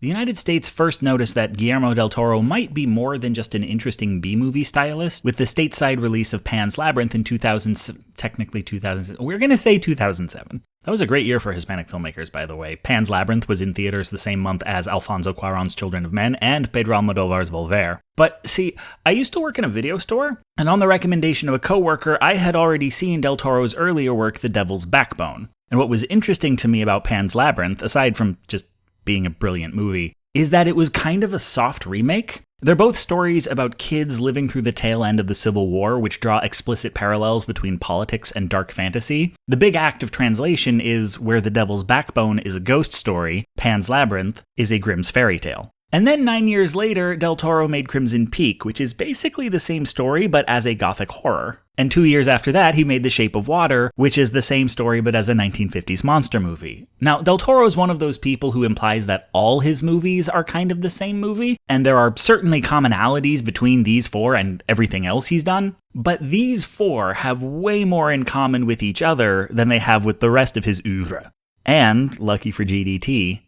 the United States first noticed that Guillermo del Toro might be more than just an interesting B-movie stylist with the stateside release of Pan's Labyrinth in 2007. We're going to say 2007. That was a great year for Hispanic filmmakers, by the way. Pan's Labyrinth was in theaters the same month as Alfonso Cuarón's Children of Men and Pedro Almodóvar's Volver. But see, I used to work in a video store, and on the recommendation of a coworker, I had already seen del Toro's earlier work, The Devil's Backbone. And what was interesting to me about Pan's Labyrinth, aside from just being a brilliant movie, is that it was kind of a soft remake. They're both stories about kids living through the tail end of the Civil War, which draw explicit parallels between politics and dark fantasy. The big act of translation is where The Devil's Backbone is a ghost story, Pan's Labyrinth is a Grimm's fairy tale. And then 9 years later, Del Toro made Crimson Peak, which is basically the same story, but as a gothic horror. And 2 years after that, he made The Shape of Water, which is the same story, but as a 1950s monster movie. Now, Del Toro is one of those people who implies that all his movies are kind of the same movie, and there are certainly commonalities between these four and everything else he's done. But these four have way more in common with each other than they have with the rest of his oeuvre. And, lucky for GDT,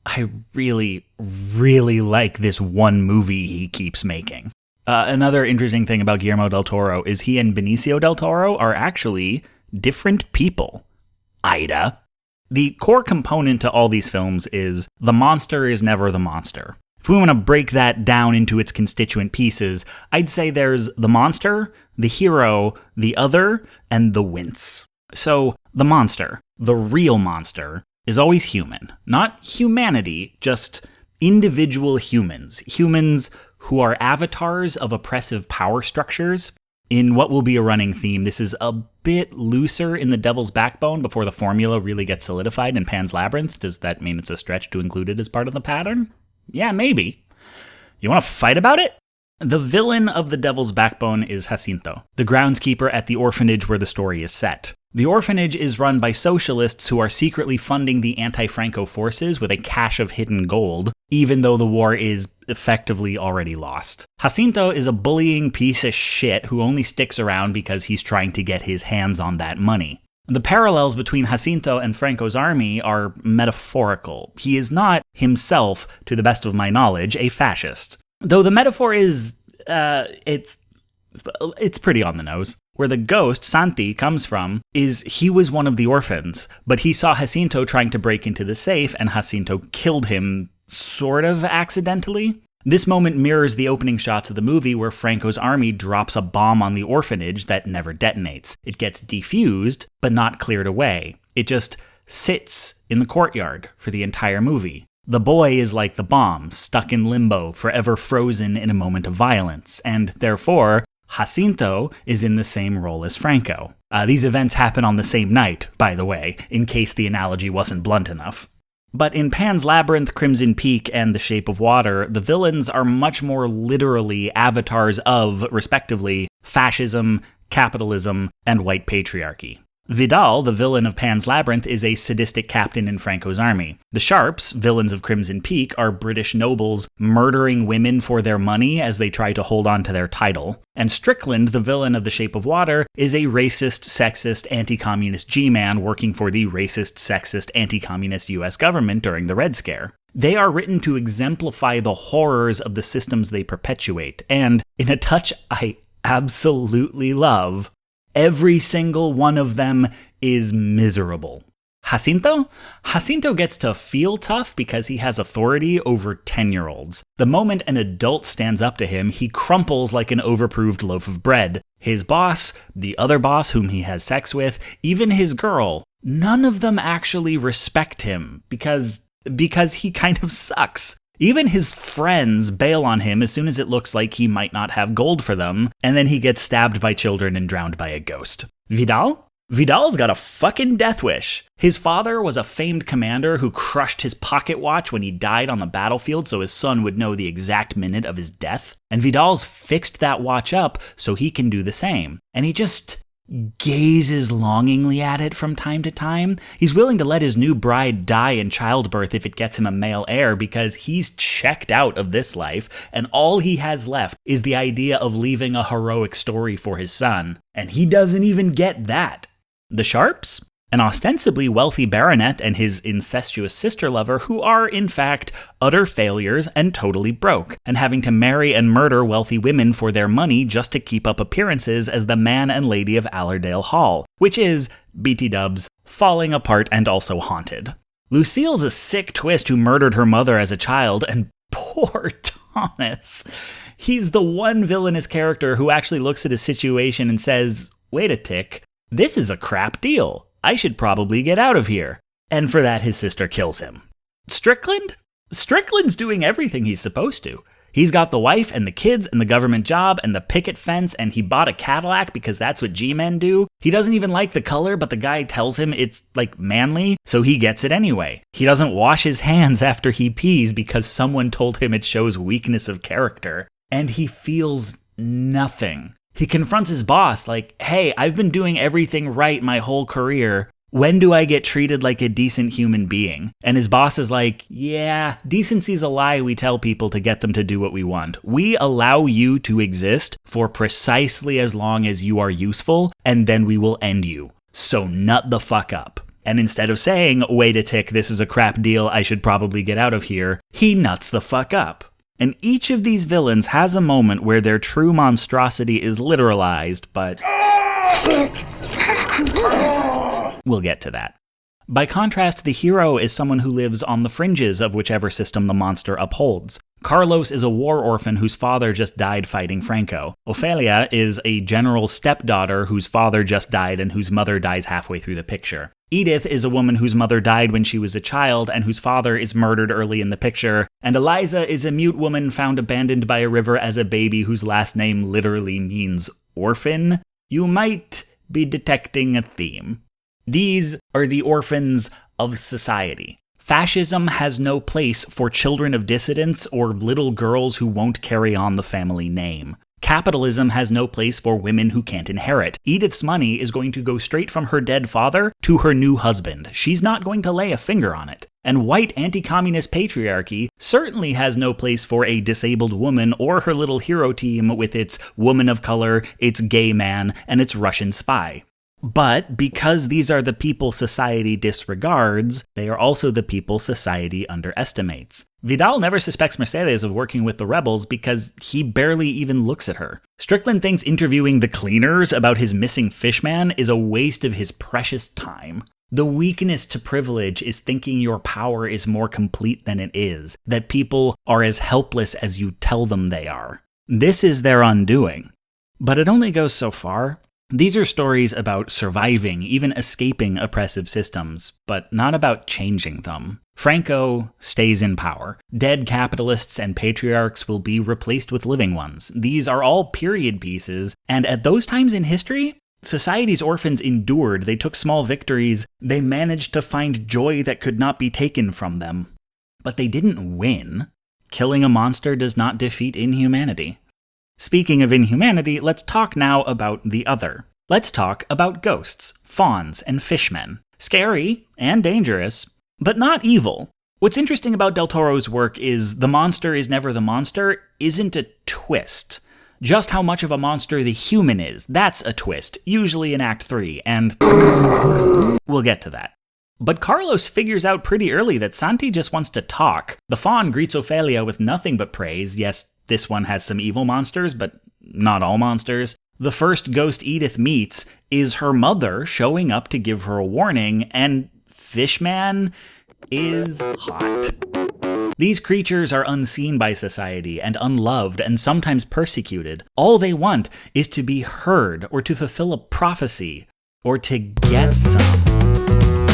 I really, really like this one movie he keeps making. Another interesting thing about Guillermo del Toro is he and Benicio del Toro are actually different people. Ida. The core component to all these films is the monster is never the monster. If we want to break that down into its constituent pieces, I'd say there's the monster, the hero, the other, and the wince. So, the monster, the real monster, is always human. Not humanity, just individual humans. Humans who are avatars of oppressive power structures. In what will be a running theme, this is a bit looser in The Devil's Backbone before the formula really gets solidified in Pan's Labyrinth. Does that mean it's a stretch to include it as part of the pattern? Yeah, maybe. You want to fight about it? The villain of The Devil's Backbone is Jacinto, the groundskeeper at the orphanage where the story is set. The orphanage is run by socialists who are secretly funding the anti-Franco forces with a cache of hidden gold, even though the war is effectively already lost. Jacinto is a bullying piece of shit who only sticks around because he's trying to get his hands on that money. The parallels between Jacinto and Franco's army are metaphorical. He is not, himself, to the best of my knowledge, a fascist. Though the metaphor is, it's pretty on the nose. Where the ghost, Santi, comes from is he was one of the orphans, but he saw Jacinto trying to break into the safe, and Jacinto killed him, sort of accidentally. This moment mirrors the opening shots of the movie where Franco's army drops a bomb on the orphanage that never detonates. It gets defused, but not cleared away. It just sits in the courtyard for the entire movie. The boy is like the bomb, stuck in limbo, forever frozen in a moment of violence, and therefore, Jacinto is in the same role as Franco. These events happen on the same night, by the way, in case the analogy wasn't blunt enough. But in Pan's Labyrinth, Crimson Peak, and The Shape of Water, the villains are much more literally avatars of, respectively, fascism, capitalism, and white patriarchy. Vidal, the villain of Pan's Labyrinth, is a sadistic captain in Franco's army. The Sharps, villains of Crimson Peak, are British nobles murdering women for their money as they try to hold on to their title. And Strickland, the villain of The Shape of Water, is a racist, sexist, anti-communist G-man working for the racist, sexist, anti-communist US government during the Red Scare. They are written to exemplify the horrors of the systems they perpetuate, and, in a touch I absolutely love, every single one of them is miserable. Jacinto? Jacinto gets to feel tough because he has authority over 10-year-olds. The moment an adult stands up to him, he crumples like an overproved loaf of bread. His boss, the other boss whom he has sex with, even his girl, none of them actually respect him because he kind of sucks. Even his friends bail on him as soon as it looks like he might not have gold for them, and then he gets stabbed by children and drowned by a ghost. Vidal? Vidal's got a fucking death wish. His father was a famed commander who crushed his pocket watch when he died on the battlefield so his son would know the exact minute of his death. And Vidal's fixed that watch up so he can do the same. And he just gazes longingly at it from time to time. He's willing to let his new bride die in childbirth if it gets him a male heir because he's checked out of this life, and all he has left is the idea of leaving a heroic story for his son. And he doesn't even get that. The Sharps? an ostensibly wealthy baronet and his incestuous sister lover who are, in fact, utter failures and totally broke, and having to marry and murder wealthy women for their money just to keep up appearances as the man and lady of Allerdale Hall, which is, BT dubs, falling apart and also haunted. Lucille's a sick twist who murdered her mother as a child, and poor Thomas. He's the one villainous character who actually looks at his situation and says, wait a tick, this is a crap deal. I should probably get out of here. And for that, his sister kills him. Strickland? Strickland's doing everything he's supposed to. He's got the wife and the kids and the government job and the picket fence, and he bought a Cadillac because that's what G-men do. He doesn't even like the color, but the guy tells him it's, manly, so he gets it anyway. He doesn't wash his hands after he pees because someone told him it shows weakness of character. And he feels nothing. He confronts his boss like, hey, I've been doing everything right my whole career. When do I get treated like a decent human being? And his boss is like, yeah, decency's a lie we tell people to get them to do what we want. We allow you to exist for precisely as long as you are useful, and then we will end you. So nut the fuck up. And instead of saying, wait a tick, this is a crap deal, I should probably get out of here, he nuts the fuck up. And each of these villains has a moment where their true monstrosity is literalized, but we'll get to that. By contrast, the hero is someone who lives on the fringes of whichever system the monster upholds. Carlos is a war orphan whose father just died fighting Franco. Ophelia is a general's stepdaughter whose father just died and whose mother dies halfway through the picture. Edith is a woman whose mother died when she was a child and whose father is murdered early in the picture. And Eliza is a mute woman found abandoned by a river as a baby whose last name literally means orphan. You might be detecting a theme. These are the orphans of society. Fascism has no place for children of dissidents or little girls who won't carry on the family name. Capitalism has no place for women who can't inherit. Edith's money is going to go straight from her dead father to her new husband. She's not going to lay a finger on it. And white anti-communist patriarchy certainly has no place for a disabled woman or her little hero team with its woman of color, its gay man, and its Russian spy. But because these are the people society disregards, they are also the people society underestimates. Vidal never suspects Mercedes of working with the rebels because he barely even looks at her. Strickland thinks interviewing the cleaners about his missing fishman is a waste of his precious time. The weakness to privilege is thinking your power is more complete than it is, that people are as helpless as you tell them they are. This is their undoing. But it only goes so far. These are stories about surviving, even escaping oppressive systems, but not about changing them. Franco stays in power. Dead capitalists and patriarchs will be replaced with living ones. These are all period pieces, and at those times in history, society's orphans endured, they took small victories, they managed to find joy that could not be taken from them. But they didn't win. Killing a monster does not defeat inhumanity. Speaking of inhumanity, let's talk now about the other. Let's talk about ghosts, fauns, and fishmen. Scary and dangerous, but not evil. What's interesting about Del Toro's work is the monster is never the monster isn't a twist. Just how much of a monster the human is, that's a twist, usually in Act 3, and we'll get to that. But Carlos figures out pretty early that Santi just wants to talk. The faun greets Ophelia with nothing but praise. Yes, this one has some evil monsters, but not all monsters. The first ghost Edith meets is her mother showing up to give her a warning, and Fishman is hot. These creatures are unseen by society and unloved and sometimes persecuted. All they want is to be heard or to fulfill a prophecy or to get some.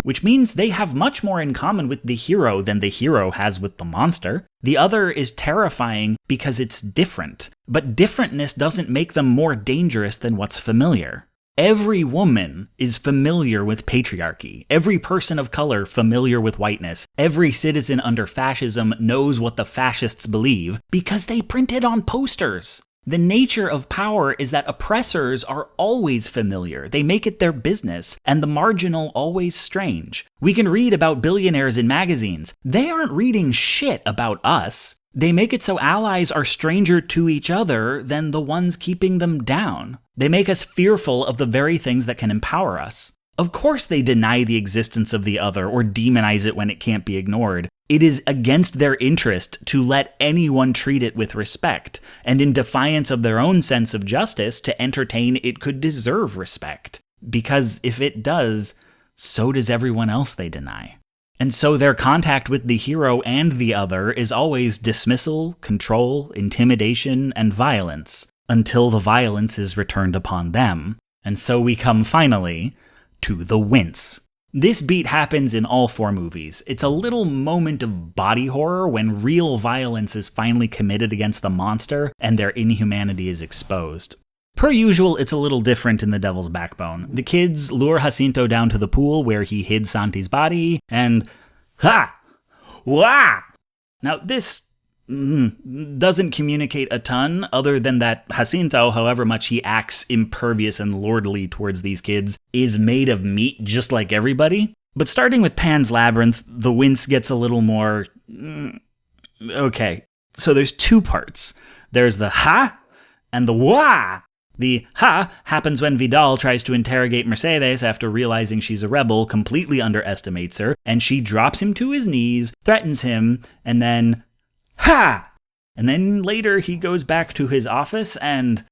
Which means they have much more in common with the hero than the hero has with the monster. The other is terrifying because it's different, but differentness doesn't make them more dangerous than what's familiar. Every woman is familiar with patriarchy. Every person of color familiar with whiteness. Every citizen under fascism knows what the fascists believe because they print it on posters. The nature of power is that oppressors are always familiar. They make it their business, and the marginal always strange. We can read about billionaires in magazines. They aren't reading shit about us. They make it so allies are stranger to each other than the ones keeping them down. They make us fearful of the very things that can empower us. Of course they deny the existence of the other or demonize it when it can't be ignored. It is against their interest to let anyone treat it with respect, and in defiance of their own sense of justice to entertain it could deserve respect. Because if it does, so does everyone else they deny. And so their contact with the hero and the other is always dismissal, control, intimidation, and violence, until the violence is returned upon them. And so we come finally to the wince. This beat happens in all 4 movies. It's a little moment of body horror when real violence is finally committed against the monster and their inhumanity is exposed. Per usual, it's a little different in The Devil's Backbone. The kids lure Jacinto down to the pool where he hid Santi's body, and ha! Wah! Now, this doesn't communicate a ton, other than that Jacinto, however much he acts impervious and lordly towards these kids, is made of meat just like everybody. But starting with Pan's Labyrinth, the wince gets a little more... Okay, so there's 2 parts. There's the ha and the wah. The ha happens when Vidal tries to interrogate Mercedes after realizing she's a rebel, completely underestimates her, and she drops him to his knees, threatens him, and then ha! And then later he goes back to his office and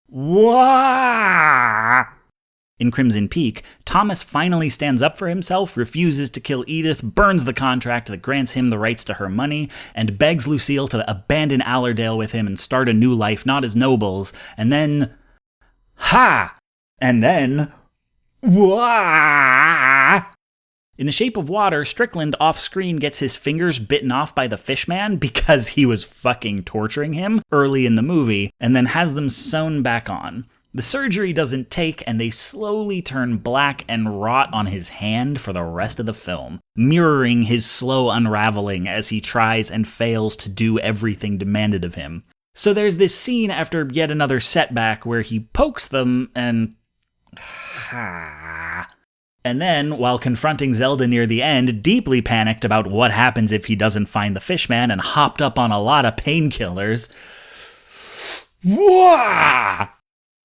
wah! In Crimson Peak, Thomas finally stands up for himself, refuses to kill Edith, burns the contract that grants him the rights to her money, and begs Lucille to abandon Allerdale with him and start a new life, not as nobles, and then ha! And then wah! In The Shape of Water, Strickland off-screen gets his fingers bitten off by the fishman because he was fucking torturing him early in the movie, and then has them sewn back on. The surgery doesn't take, and they slowly turn black and rot on his hand for the rest of the film, mirroring his slow unraveling as he tries and fails to do everything demanded of him. So there's this scene after yet another setback where he pokes them and... And then, while confronting Zelda near the end, deeply panicked about what happens if he doesn't find the fishman and hopped up on a lot of painkillers. Wah!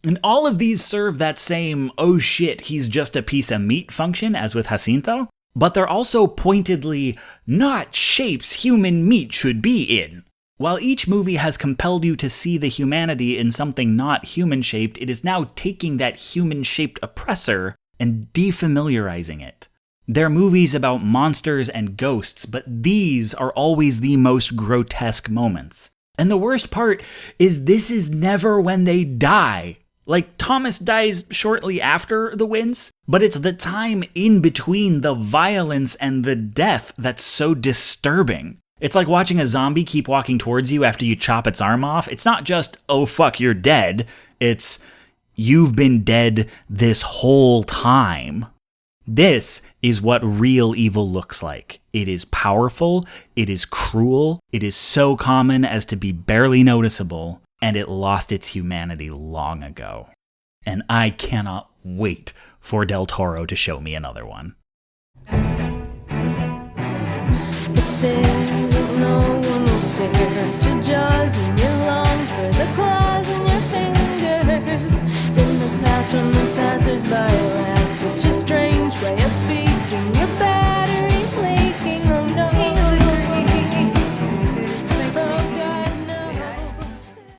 And all of these serve that same, oh shit, he's just a piece of meat function as with Jacinto, but they're also pointedly not shapes human meat should be in. While each movie has compelled you to see the humanity in something not human-shaped, it is now taking that human-shaped oppressor and defamiliarizing it. They're movies about monsters and ghosts, but these are always the most grotesque moments. And the worst part is this is never when they die. Like, Thomas dies shortly after the wince, but it's the time in between the violence and the death that's so disturbing. It's like watching a zombie keep walking towards you after you chop its arm off. It's not just, oh fuck, you're dead. It's, you've been dead this whole time. This is what real evil looks like. It is powerful, it is cruel, it is so common as to be barely noticeable, and it lost its humanity long ago. And I cannot wait for Del Toro to show me another one. It's there, no one will stare at your jaws and your